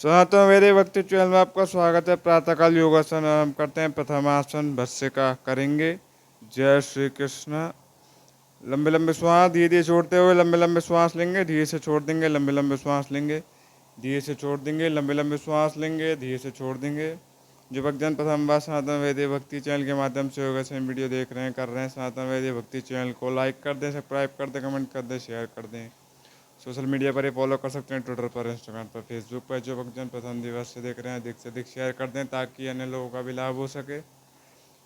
सनातन वेदे भक्ति चैनल में आपका स्वागत है। प्रातःकाल योगासन हम करते हैं। प्रथमासन भस्त्रिका करेंगे। जय श्री कृष्ण। लंबे लंबे श्वास धीरे धीरे छोड़ते हुए लंबे लंबे श्वास लेंगे, धीरे से छोड़ देंगे। लंबे लंबे श्वास लेंगे, धीरे से छोड़ देंगे। लंबे लंबे श्वास लेंगे, धीरे से छोड़ देंगे। जो भक्तजन प्रथम बार सनातन वेदे भक्ति चैनल के माध्यम से योगासन वीडियो देख रहे हैं, कर रहे हैं, सनातन वेदे भक्ति चैनल को लाइक कर दें, सब्सक्राइब कर दें, कमेंट कर दें, शेयर कर दें। सोशल मीडिया पर ही फॉलो कर सकते हैं, ट्विटर पर, इंस्टाग्राम पर, फेसबुक पर। जो भक्तजन प्रथम दिवस से देख रहे हैं, अधिक से अधिक शेयर कर दें ताकि अन्य लोगों का भी लाभ हो सके।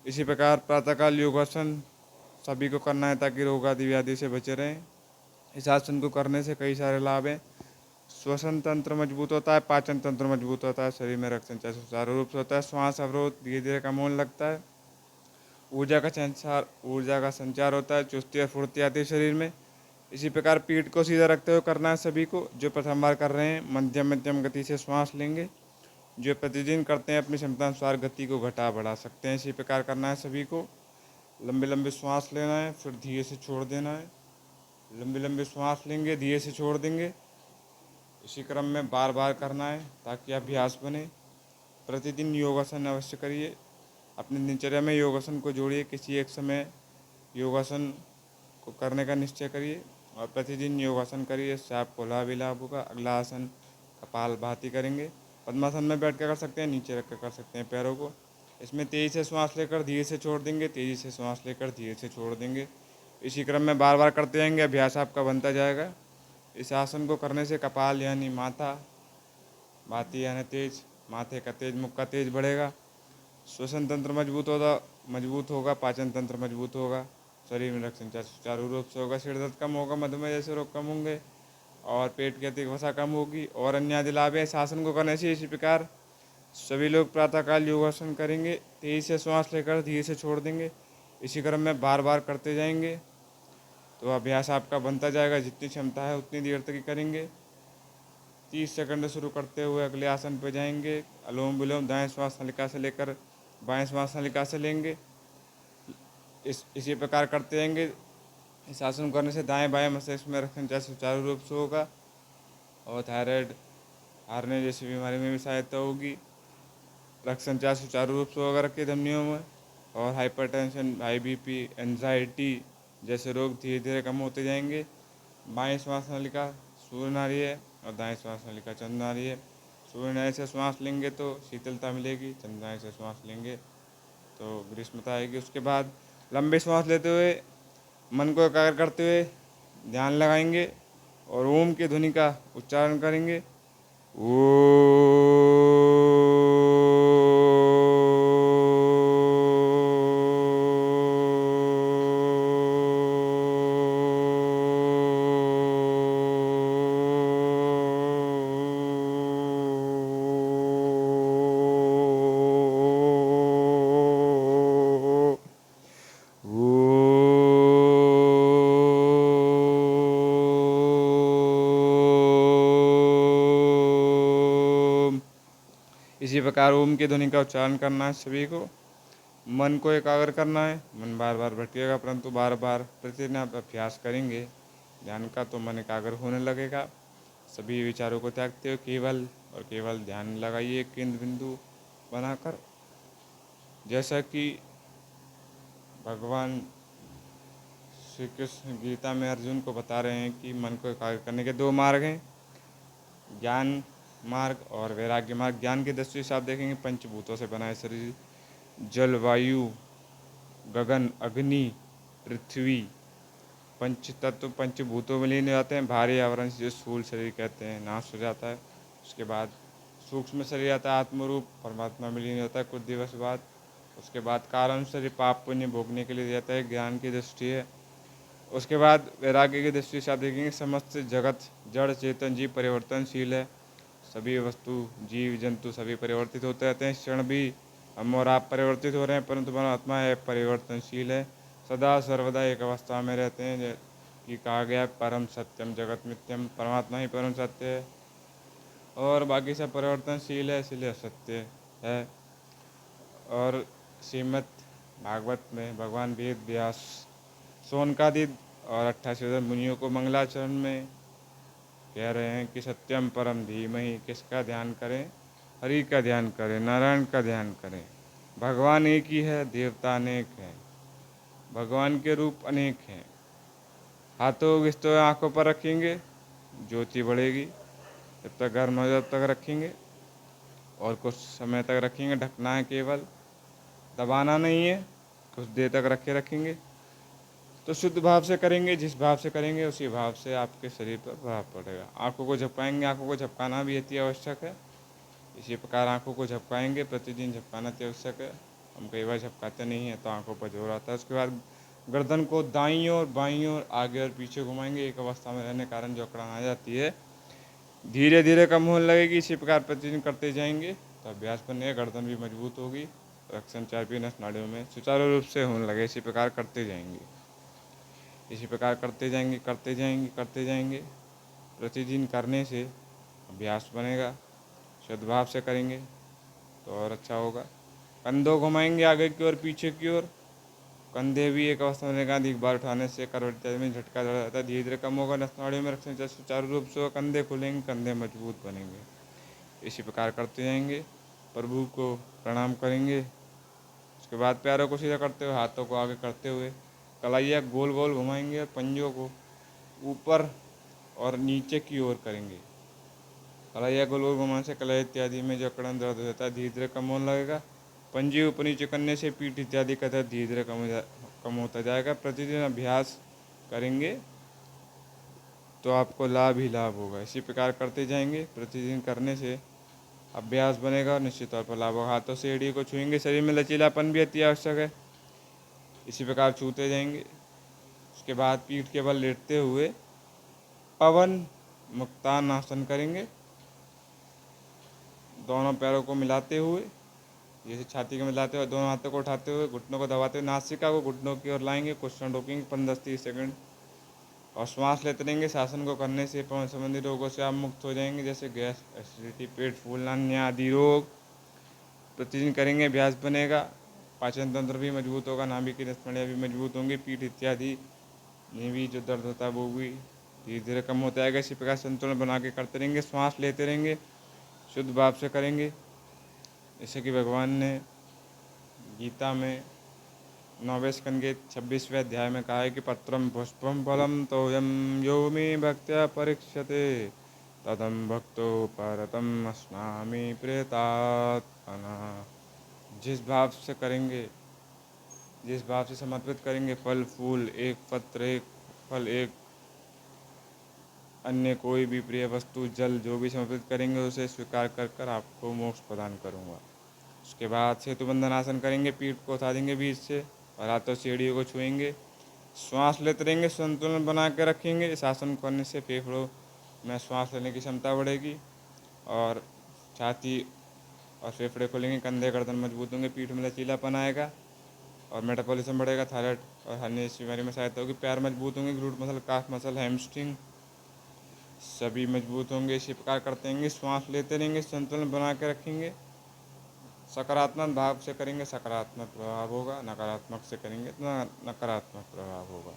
इसी प्रकार प्रातःकाल योगासन सभी को करना है ताकि रोग आदि व्याधि से बचे रहें। इस आसन को करने से कई सारे लाभ हैं। श्वसन तंत्र मजबूत होता है, पाचन तंत्र मजबूत होता है, शरीर में रक्त संचार सुचारू रूप से होता है, श्वास अवरोध धीरे धीरे कम होने लगता है, ऊर्जा का संचार होता है, चुस्ती और फुर्ती आती है शरीर में। इसी प्रकार पीठ को सीधा रखते हुए करना है सभी को। जो प्रथम बार कर रहे हैं, मध्यम मध्यम गति से श्वास लेंगे। जो प्रतिदिन करते हैं, अपनी क्षमता अनुसार गति को घटा बढ़ा सकते हैं। इसी प्रकार करना है सभी को। लंबे लंबे श्वास लेना है, फिर धीरे से छोड़ देना है। लंबे लंबे श्वास लेंगे, धीरे से छोड़ देंगे। इसी क्रम में बार बार करना है ताकि अभ्यास बने। प्रतिदिन योगासन अवश्य करिए। अपनी दिनचर्या में योगासन को जोड़िए। किसी एक समय योगासन को करने का निश्चय करिए और प्रतिदिन योगासन करिए। इससे आपको लाभ ही लाभ होगा। अगला आसन कपालभाति करेंगे। पद्मासन में बैठ कर कर सकते हैं, नीचे रख कर कर सकते हैं पैरों को। इसमें तेज़ी से श्वास लेकर धीरे से छोड़ देंगे, तेज़ी से श्वास लेकर धीरे से छोड़ देंगे। इसी क्रम में बार बार करते जाएंगे, अभ्यास आपका बनता जाएगा। इस आसन को करने से कपाल यानी माथा, भाती यानी तेज, माथे का तेज, मुख का तेज बढ़ेगा। श्वसन तंत्र मजबूत होगा, पाचन तंत्र मजबूत होगा, शरीर में रक्त संचार सुचारू रूप से होगा, सिर दर्द कम होगा, मधुमेह जैसे रोग कम होंगे और पेट की अतिरिक्त वसा कम होगी और अन्य आदि लाभ है इस आसन को करने से। इसी प्रकार सभी लोग प्रातःकाल योगासन करेंगे। तेज़ी से श्वास लेकर धीरे से छोड़ देंगे। इसी क्रम में बार बार करते जाएंगे तो अभ्यास आपका बनता जाएगा। जितनी क्षमता है उतनी देर तक ही करेंगे। 30 सेकंड शुरू करते हुए अगले आसन पर जाएंगे। अनुलोम विलोम दाएं श्वास नलिका से लेकर बाएं श्वास नलिका से लेंगे। इसी प्रकार करते रहेंगे। इस आसन करने से दाएं बाएं मस्तिष्क में रक्त संचार सुचारू रूप से होगा और थायराइड, हार्निया जैसी बीमारी में भी सहायता होगी। रक्त संचार सुचारू रूप से होगा रक्त की धमनियों में और हाइपरटेंशन, हाई बीपी, एंजाइटी जैसे रोग धीरे धीरे कम होते जाएंगे। बाएं श्वास नलिका सूर्य नाड़ी है और दाएं श्वास नलिका चंद्र नाड़ी है। सूर्य नाड़ी से श्वास लेंगे तो शीतलता मिलेगी, चंद्र नाड़ी से श्वास लेंगे तो ग्रीष्मता आएगी। उसके बाद लंबे श्वास लेते हुए मन को एकाग्र करते हुए ध्यान लगाएंगे और ओम की ध्वनि का उच्चारण करेंगे। इसी प्रकार ओम की ध्वनि का उच्चारण करना है सभी को। मन को एकाग्र करना है। मन बार बार भटकेगा परंतु बार बार प्रतिदिन आप अभ्यास करेंगे ध्यान का तो मन एकाग्र होने लगेगा। सभी विचारों को त्यागते हुए केवल और केवल ध्यान लगाइए केंद्र बिंदु बनाकर। जैसा कि भगवान श्री कृष्ण गीता में अर्जुन को बता रहे हैं कि मन को एकाग्र करने के 2 मार्ग हैं, ज्ञान मार्ग और वैराग्य मार्ग। ज्ञान की दृष्टि से आप देखेंगे पंचभूतों से बना है शरीर। जल, वायु, गगन, अग्नि, पृथ्वी, पंच तत्व पंचभूतों में लीन हो जाते हैं। भारी आवरण से जो स्थूल शरीर कहते हैं नाश हो जाता है। उसके बाद सूक्ष्म शरीर आता है, आत्मरूप परमात्मा में लीन होता है कुछ दिवस बाद। उसके बाद कारण शरीर पाप पुण्य भोगने के लिए जाता है, ज्ञान की दृष्टि है। उसके बाद वैराग्य की दृष्टि से आप देखेंगे समस्त जगत जड़ चेतन जीव परिवर्तनशील है। सभी वस्तु जीव जंतु सभी परिवर्तित होते रहते हैं। इस क्षण भी हम और आप परिवर्तित हो रहे हैं परंतु परमात्मा है परिवर्तनशील है, सदा सर्वदा एक अवस्था में रहते हैं। कि कहा गया परम सत्यम जगत मिथ्यम, परमात्मा ही परम सत्य है और बाकी सब परिवर्तनशील है, इसलिए असत्य है। और श्रीमद् भागवत में भगवान वेद व्यास, शौनकादिक और 88 मुनियों को मंगलाचरण में कह रहे हैं कि सत्यम परम धीमहि, किसका ध्यान करें? हरि का ध्यान करें, नारायण का ध्यान करें। भगवान एक ही है, देवता अनेक हैं, भगवान के रूप अनेक हैं। हाथों किस्तों आँखों पर रखेंगे, ज्योति बढ़ेगी। जब तक गर्म हो जब तक रखेंगे और कुछ समय तक रखेंगे। ढकना है, केवल दबाना नहीं है। कुछ देर तक रखेंगे तो शुद्ध भाव से करेंगे। जिस भाव से करेंगे उसी भाव से आपके शरीर पर प्रभाव पड़ेगा। आँखों को झपकाएंगे, आँखों को झपकाना भी अति आवश्यक है। इसी प्रकार आँखों को झपकाएंगे, प्रतिदिन झपकाना अति आवश्यक है। हम कई बार झपकाते नहीं हैं तो आँखों पर जोर आता है। उसके बाद गर्दन को दाईं ओर बाईं ओर आगे और पीछे घुमाएंगे। एक अवस्था में रहने के कारण जो अकड़न आ जाती है धीरे धीरे कम होने लगेगी। इसी प्रकार प्रतिदिन करते जाएंगे तो अभ्यास बनेगा, गर्दन भी मजबूत होगी, रक्त संचार भी नस नाड़ियों में सुचारू रूप से होने लगे। इसी प्रकार करते जाएंगे, इसी प्रकार करते जाएंगे, करते जाएंगे, करते जाएंगे। प्रतिदिन करने से अभ्यास बनेगा। शुद्ध भाव से करेंगे तो और अच्छा होगा। कंधों घुमाएंगे आगे की ओर पीछे की ओर। कंधे भी एक अवस्था में रहेगा। एक बार उठाने से करवट इत्यादि में झटका लगा जाता है, धीरे धीरे कम होगा। नस नाड़ियों में रक्त संचार सुचारू रूप से होगा। कंधे खुलेंगे, कंधे मजबूत बनेंगे। इसी प्रकार करते जाएंगे। प्रभु को प्रणाम करेंगे। उसके बाद पैरों को सीधा करते हुए, हाथों को आगे करते हुए कलाइयाँ गोल गोल घुमाएंगे और पंजों को ऊपर और नीचे की ओर करेंगे। कलाइयाँ गोल गोल घुमाने से कलाई इत्यादि में जो अकड़न दर्द हो जाता है धीरे धीरे कम होने लगेगा। पंजे ऊपर नीचे करने से पीठ इत्यादि का दर्द धीरे धीरे कम होता जाएगा। प्रतिदिन अभ्यास करेंगे तो आपको लाभ ही लाभ होगा। इसी प्रकार करते जाएंगे। प्रतिदिन करने से अभ्यास बनेगा और निश्चित तौर पर लाभ होगा। हाथों से एड़ी को छुएंगे। शरीर में लचीलापन भी अति आवश्यक है। इसी प्रकार छूते जाएंगे। उसके बाद पीठ के बल लेटते हुए पवन मुक्तानासन करेंगे। दोनों पैरों को मिलाते हुए, जैसे छाती को मिलाते हुए, दोनों हाथों को उठाते हुए, घुटनों को दबाते हुए नासिका को घुटनों की ओर लाएंगे। कुछ क्षण रोकेंगे, 15-30 सेकंड, और श्वास लेते रहेंगे। शासन को करने से पवन संबंधी रोगों से आप मुक्त हो जाएंगे, जैसे गैस, एसिडिटी, पेट फूलना, अन्य आदि रोग। प्रतिदिन करेंगे, अभ्यास बनेगा। पाचन तंत्र भी मजबूत होगा, नाभि की नसनाड़ियाँ भी मजबूत होंगी, पीठ इत्यादि में भी जो दर्द होता है वो भी धीरे धीरे कम होता जाएगा। इसी प्रकार संतुलन बना के करते रहेंगे। श्वास लेते रहेंगे, शुद्ध भाव से करेंगे। जैसे कि भगवान ने गीता में 9वें स्कंद के 26वें अध्याय में कहा है कि पत्रम पुष्पम फलम तोयम यो मे भक्त्या परीक्षते तदम भक्तो परतम अस्नामि प्रेतात्मना। जिस भाव से करेंगे, जिस भाव से समर्पित करेंगे, फल फूल एक, पत्र एक, फल एक, अन्य कोई भी प्रिय वस्तु, जल, जो भी समर्पित करेंगे उसे स्वीकार कर कर आपको मोक्ष प्रदान करूँगा। उसके बाद सेतु बंधन आसन करेंगे। पीठ को उठा देंगे बीच से और हाथों से एड़ियों को छुएंगे। श्वास लेते रहेंगे, संतुलन बना के रखेंगे। इस आसन करने से फेफड़ों में श्वास लेने की क्षमता बढ़ेगी और छाती और फेफड़े खुलेंगे। कंधे गर्दन मजबूत होंगे, पीठ में लचीलापन आएगा और मेटाबॉलिज्म बढ़ेगा। थायराइड और हर्निया जैसी बीमारी में सहायता होगी। पैर मजबूत होंगे, glute muscle, calf muscle, hamstring सभी मजबूत होंगे। इसी प्रकार करते रहेंगे। श्वास लेते रहेंगे, संतुलन बना के रखेंगे। सकारात्मक भाव से करेंगे, सकारात्मक प्रभाव होगा। नकारात्मक से करेंगे तो नकारात्मक प्रभाव होगा।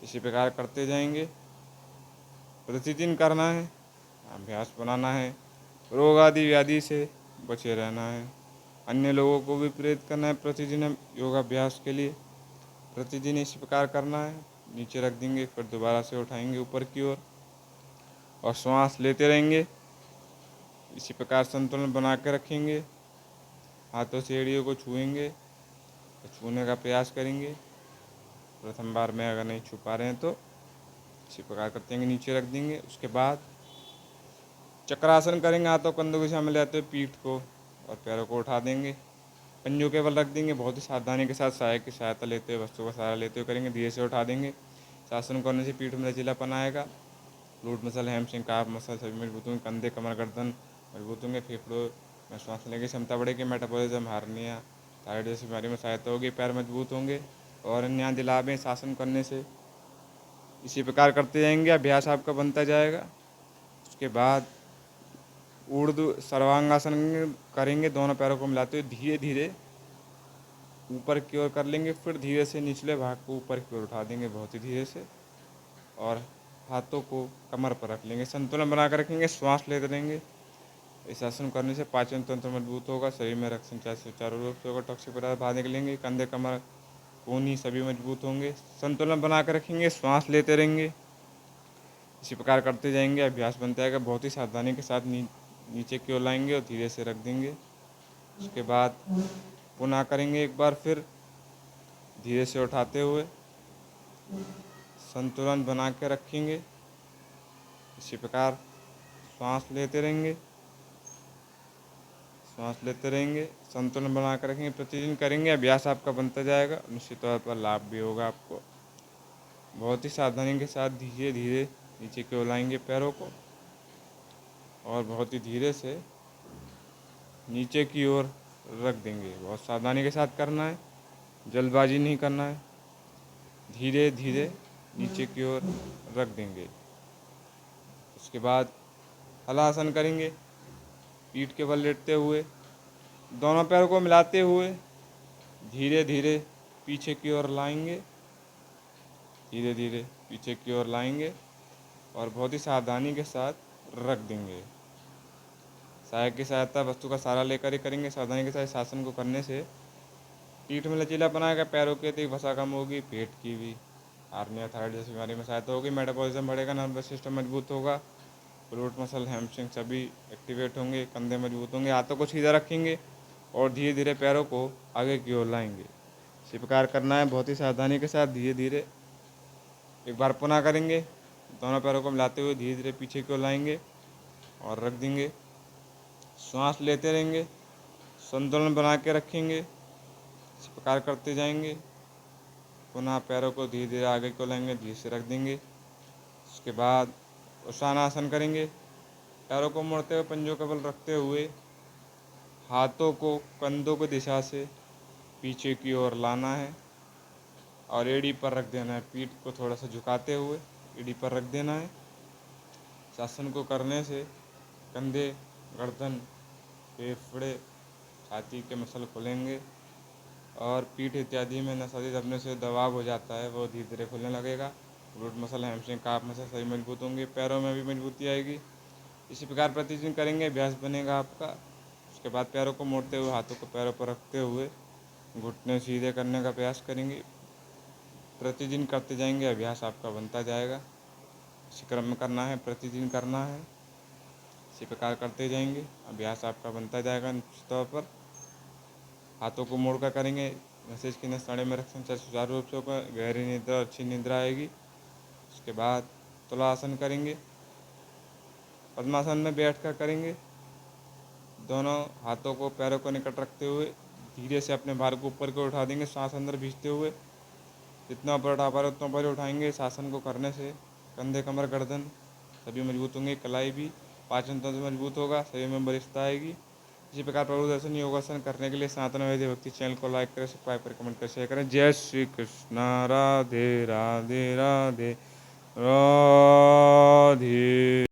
इसी प्रकार करते जाएंगे। प्रतिदिन करना है, अभ्यास बनाना है। रोग आदि व्याधि से बचे रहना है। अन्य लोगों को भी प्रेरित करना है प्रतिदिन योगाभ्यास के लिए। प्रतिदिन इसी प्रकार करना है। नीचे रख देंगे, फिर दोबारा से उठाएंगे ऊपर की ओर और श्वास लेते रहेंगे। इसी प्रकार संतुलन बना के रखेंगे। हाथों से एड़ियों को छुएंगे, तो छूने का प्रयास करेंगे। प्रथम बार में अगर नहीं छू पा रहे हैं तो इसी प्रकार करते हैं, नीचे रख देंगे। उसके बाद चक्रासन करेंगे। हाथों कंधों के सामने लाते हुए पीठ को और पैरों को उठा देंगे। पंजों के बल रख देंगे। बहुत ही सावधानी के साथ सहायक की सहायता लेते हुए, वस्तु का सहारा लेते हुए करेंगे। धीरे से उठा देंगे। शासन करने से पीठ में लचीलापन आएगा। Glute muscle, hamstring, calf muscle सभी मजबूत होंगे। कंधे, कमर, गर्दन मजबूत होंगे। फेफड़ों में श्वास लेने की क्षमता बढ़ेगी। मेटाबॉलिज्म, हार्निया, थायराइड जैसी बीमारी में सहायता होगी। पैर मजबूत होंगे और अन्य आदि लाभ हैं शासन करने से। इसी प्रकार करते जाएंगे, अभ्यास आपका बनता जाएगा। उसके बाद ऊर्ध्व सर्वांगासन करेंगे। दोनों पैरों को मिलाते हुए धीरे धीरे ऊपर की ओर कर लेंगे। फिर धीरे से निचले भाग को ऊपर की ओर उठा देंगे, बहुत ही धीरे से, और हाथों को कमर पर रख लेंगे, संतुलन बना कर रखेंगे, श्वास लेते रहेंगे। इस आसन करने से पाचन तंत्र मजबूत होगा, शरीर में रक्त संचार सुचारू रूप से होगा, टॉक्सिक पदार्थ बाहर निकलेंगे, कंधे कमर कोहनी सभी मजबूत होंगे। संतुलन बना कर रखेंगे, श्वास लेते रहेंगे। इसी प्रकार करते जाएंगे, अभ्यास बनता जाएगा। बहुत ही सावधानी के साथ नीचे की ओर लाएंगे और धीरे से रख देंगे। उसके बाद पुनः करेंगे एक बार फिर, धीरे से उठाते हुए संतुलन बना के रखेंगे। इसी प्रकार सांस लेते रहेंगे, संतुलन बना कर रखेंगे। प्रतिदिन करेंगे, अभ्यास आपका बनता जाएगा, निश्चित तौर पर लाभ भी होगा आपको। बहुत ही सावधानी के साथ धीरे धीरे नीचे की ओर लाएंगे पैरों को और बहुत ही धीरे से नीचे की ओर रख देंगे। बहुत सावधानी के साथ करना है, जल्दबाजी नहीं करना है। धीरे धीरे नीचे की ओर रख देंगे। उसके बाद हलासन करेंगे, पीठ के बल लेटते हुए, दोनों पैरों को मिलाते हुए धीरे धीरे पीछे की ओर लाएंगे, धीरे धीरे पीछे की ओर लाएंगे और बहुत ही सावधानी के साथ रख देंगे। सहायक की सहायता वस्तु का सहारा लेकर ही करेंगे। सावधानी के साथ इस आसन को करने से पीठ में लचीलापन आएगा, पैरों की अतिरिक्त वसा कम होगी, पेट की भी, हार्निया, थायराइड जैसी बीमारी में सहायता होगी, मेटाबॉलिज्म बढ़ेगा, नर्वस सिस्टम मजबूत होगा, ग्लूट मसल, हैमस्ट्रिंग सभी एक्टिवेट होंगे, कंधे मजबूत होंगे। हाथों को सीधा रखेंगे और धीरे धीरे पैरों को आगे की ओर लाएंगे। इसी प्रकार करना है, बहुत ही सावधानी के साथ धीरे धीरे। एक बार पुनः करेंगे, दोनों पैरों को मिलाते हुए धीरे धीरे पीछे की ओर लाएंगे और रख देंगे। श्वास लेते रहेंगे, संतुलन बना के रखेंगे। इस प्रकार करते जाएंगे। पुनः पैरों को धीरे धीरे आगे को लाएंगे, धीरे से रख देंगे। उसके बाद उत्थानासन करेंगे, पैरों को मोड़ते हुए, पंजों का बल रखते हुए, हाथों को कंधों की दिशा से पीछे की ओर लाना है और एड़ी पर रख देना है। पीठ को थोड़ा सा झुकाते हुए एड़ी पर रख देना है। इस आसन को करने से कंधे, गर्दन, फेफड़े, छाती के मसल खुलेंगे और पीठ इत्यादि में नसादी दबने से दबाव हो जाता है, वो धीरे धीरे खुलने लगेगा। Glute muscle, hamstring, calf muscle सभी मजबूत होंगे, पैरों में भी मजबूती आएगी। इसी प्रकार प्रतिदिन करेंगे, अभ्यास बनेगा आपका। उसके बाद पैरों को मोड़ते हुए, हाथों को पैरों पर रखते हुए घुटने सीधे करने का प्रयास करेंगे। प्रतिदिन करते जाएंगे, अभ्यास आपका बनता जाएगा। इसी क्रम में करना है, प्रतिदिन करना है, इसी प्रकार करते जाएंगे, अभ्यास आपका बनता जाएगा। निश्चित तौर पर हाथों को मोड़ कर करेंगे, मस्तिष्क की नसों में रक्त संचार सुचारू रूप से होगा, गहरी निद्रा, अच्छी निद्रा आएगी। उसके बाद तुलासन करेंगे, पद्मासन में बैठ कर करेंगे। दोनों हाथों को पैरों को निकट रखते हुए धीरे से अपने भार को ऊपर को उठा देंगे, सांस अंदर खींचते हुए। जितना ऊपर उठा पा रहे उतना ऊपर उठाएंगे। इस आसन को करने से कंधे, कमर, गर्दन सभी मजबूत होंगे, कलाई भी, पाचन तंत्र मजबूत होगा, शरीर में बलिष्ठता आएगी। इसी प्रकार प्रभु दर्शन योगासन करने के लिए सनातन वैद्य भक्ति चैनल को लाइक करें, सब्सक्राइब करें, कमेंट करें, शेयर करें। जय श्री कृष्ण। राधे राधे राधे राधे।